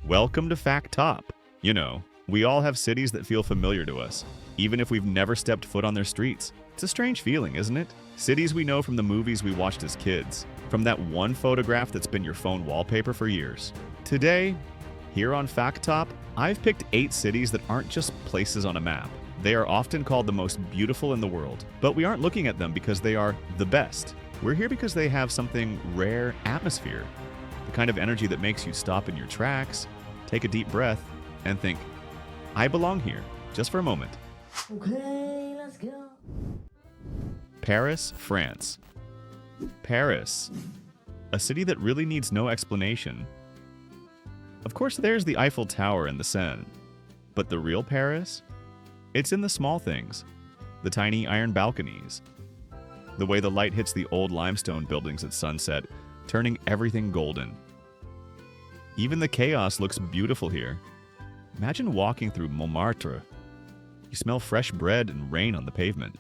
Welcome to fakTOP. You know, we all have cities that feel familiar to us, even if we've never stepped foot on their streets. It's a strange feeling, isn't it? Cities we know from the movies we watched as kids, from that one photograph that's been your phone wallpaper for years. Today, here on fakTOP, I've picked 8 cities that aren't just places on a map. They are often called the most beautiful in the world, but we aren't looking at them because they are the best. We're here because they have something rare: atmosphere. The kind of energy that makes you stop in your tracks, take a deep breath, and think, I belong here, just for a moment. Okay, let's go. Paris, France. Paris, a city that really needs no explanation. Of course, there's the Eiffel Tower and the Seine, but the real Paris? It's in the small things, the tiny iron balconies, the way the light hits the old limestone buildings at sunset, turning everything golden. Even the chaos looks beautiful here. Imagine walking through Montmartre. You smell fresh bread and rain on the pavement.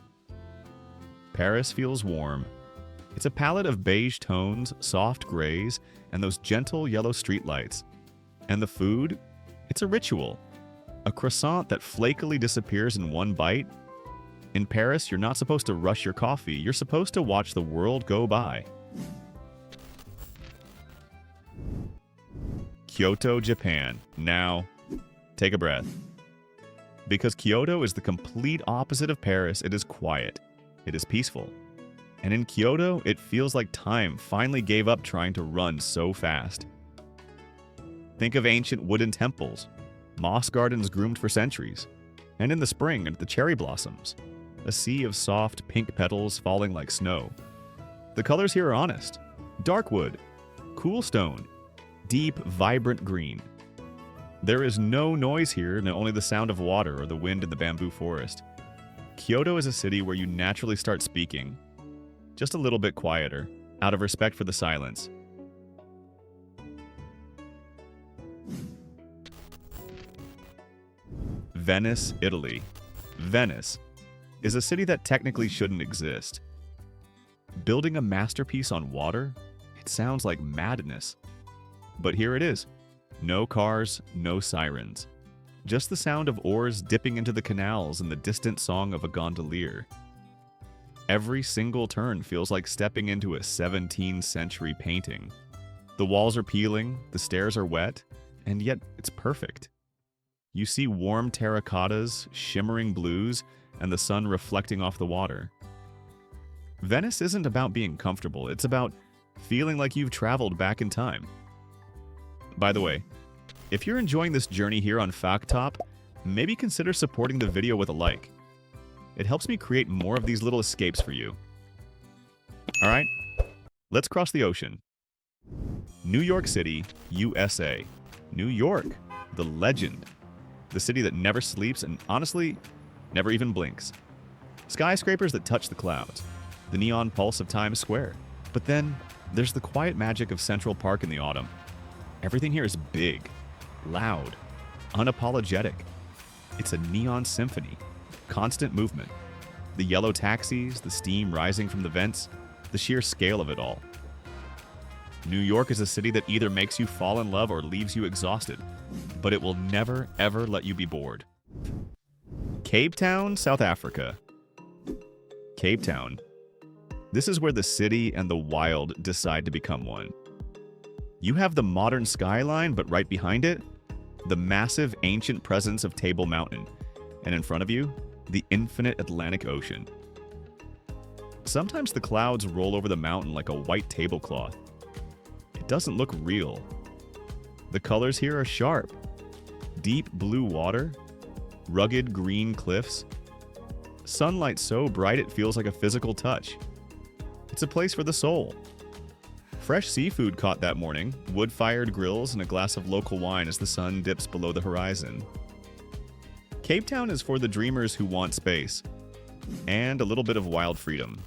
Paris feels warm. It's a palette of beige tones, soft grays, and those gentle yellow streetlights. And the food? It's a ritual. A croissant that flakily disappears in one bite. In Paris, you're not supposed to rush your coffee. You're supposed to watch the world go by. Kyoto, Japan. Now, take a breath. Because Kyoto is the complete opposite of Paris, it is quiet. It is peaceful. And in Kyoto, it feels like time finally gave up trying to run so fast. Think of ancient wooden temples, moss gardens groomed for centuries, and in the spring, the cherry blossoms, a sea of soft pink petals falling like snow. The colors here are honest: dark wood, cool stone, deep, vibrant green. There is no noise here, and only the sound of water or the wind in the bamboo forest. Kyoto is a city where you naturally start speaking, just a little bit quieter, out of respect for the silence. Venice, Italy. Venice is a city that technically shouldn't exist. Building a masterpiece on water? It sounds like madness. But here it is. No cars, no sirens. Just the sound of oars dipping into the canals and the distant song of a gondolier. Every single turn feels like stepping into a 17th century painting. The walls are peeling, the stairs are wet, and yet it's perfect. You see warm terracottas, shimmering blues, and the sun reflecting off the water. Venice isn't about being comfortable, it's about feeling like you've traveled back in time. By the way, if you're enjoying this journey here on fakTOP, maybe consider supporting the video with a like. It helps me create more of these little escapes for you. Alright, let's cross the ocean. New York City, USA. New York, the legend. The city that never sleeps and, honestly, never even blinks. Skyscrapers that touch the clouds. The neon pulse of Times Square. But then, there's the quiet magic of Central Park in the autumn. Everything here is big, loud, unapologetic. It's a neon symphony, constant movement. The yellow taxis, the steam rising from the vents, the sheer scale of it all. New York is a city that either makes you fall in love or leaves you exhausted, but it will never, ever let you be bored. Cape Town, South Africa. Cape Town. This is where the city and the wild decide to become one. You have the modern skyline, but right behind it, the massive ancient presence of Table Mountain, and in front of you, the infinite Atlantic Ocean. Sometimes the clouds roll over the mountain like a white tablecloth. It doesn't look real. The colors here are sharp. Deep blue water, rugged green cliffs, sunlight so bright it feels like a physical touch. It's a place for the soul. Fresh seafood caught that morning, wood-fired grills, and a glass of local wine as the sun dips below the horizon. Cape Town is for the dreamers who want space, and a little bit of wild freedom.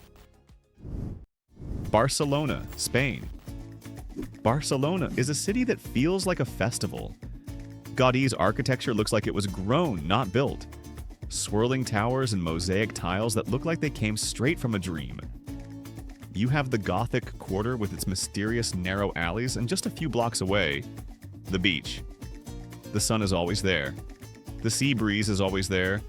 Barcelona, Spain. Barcelona is a city that feels like a festival. Gaudi's architecture looks like it was grown, not built. Swirling towers and mosaic tiles that look like they came straight from a dream. You have the Gothic quarter with its mysterious narrow alleys, and just a few blocks away, the beach. The sun is always there. The sea breeze is always there.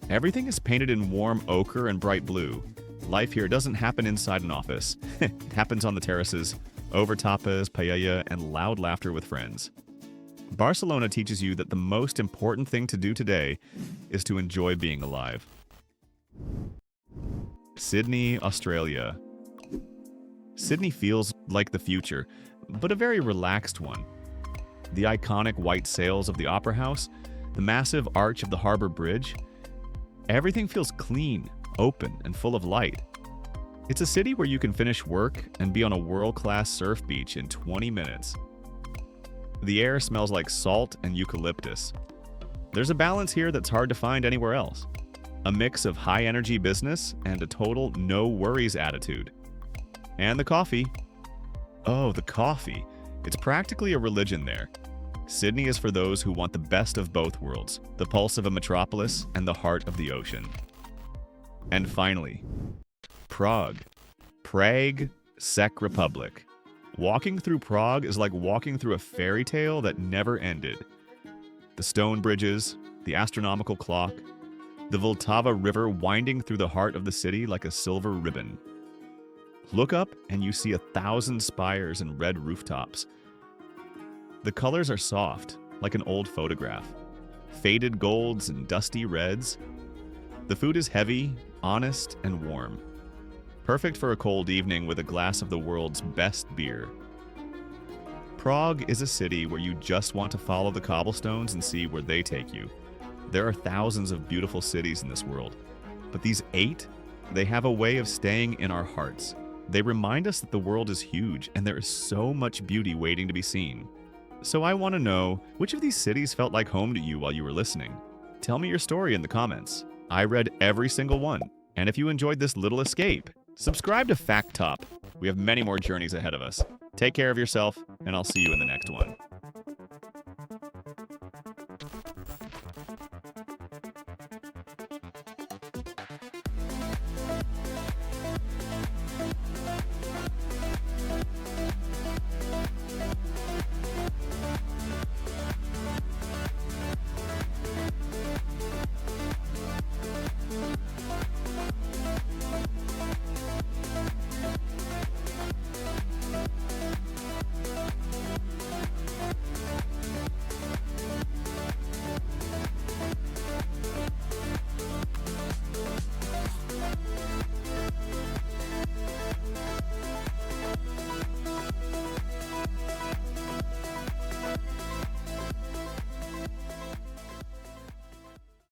Everything is painted in warm ochre and bright blue. Life here doesn't happen inside an office. It happens on the terraces, over tapas, paella, and loud laughter with friends. Barcelona teaches you that the most important thing to do today is to enjoy being alive. Sydney, Australia. Sydney feels like the future, but a very relaxed one. The iconic white sails of the Opera House, the massive arch of the Harbour Bridge, everything feels clean, open, and full of light. It's a city where you can finish work and be on a world-class surf beach in 20 minutes. The air smells like salt and eucalyptus. There's a balance here that's hard to find anywhere else. A mix of high-energy business and a total no-worries attitude. And the coffee. Oh, the coffee. It's practically a religion there. Sydney is for those who want the best of both worlds, the pulse of a metropolis and the heart of the ocean. And finally, Prague. Prague, Czech Republic. Walking through Prague is like walking through a fairy tale that never ended. The stone bridges, the astronomical clock, the Vltava River winding through the heart of the city like a silver ribbon. Look up and you see 1,000 spires and red rooftops. The colors are soft, like an old photograph. Faded golds and dusty reds. The food is heavy, honest, and warm. Perfect for a cold evening with a glass of the world's best beer. Prague is a city where you just want to follow the cobblestones and see where they take you. There are thousands of beautiful cities in this world, but these 8, they have a way of staying in our hearts. They remind us that the world is huge and there is so much beauty waiting to be seen. So I want to know, which of these cities felt like home to you while you were listening? Tell me your story in the comments. I read every single one. And if you enjoyed this little escape, subscribe to fakTOP. We have many more journeys ahead of us. Take care of yourself, and I'll see you in the next one.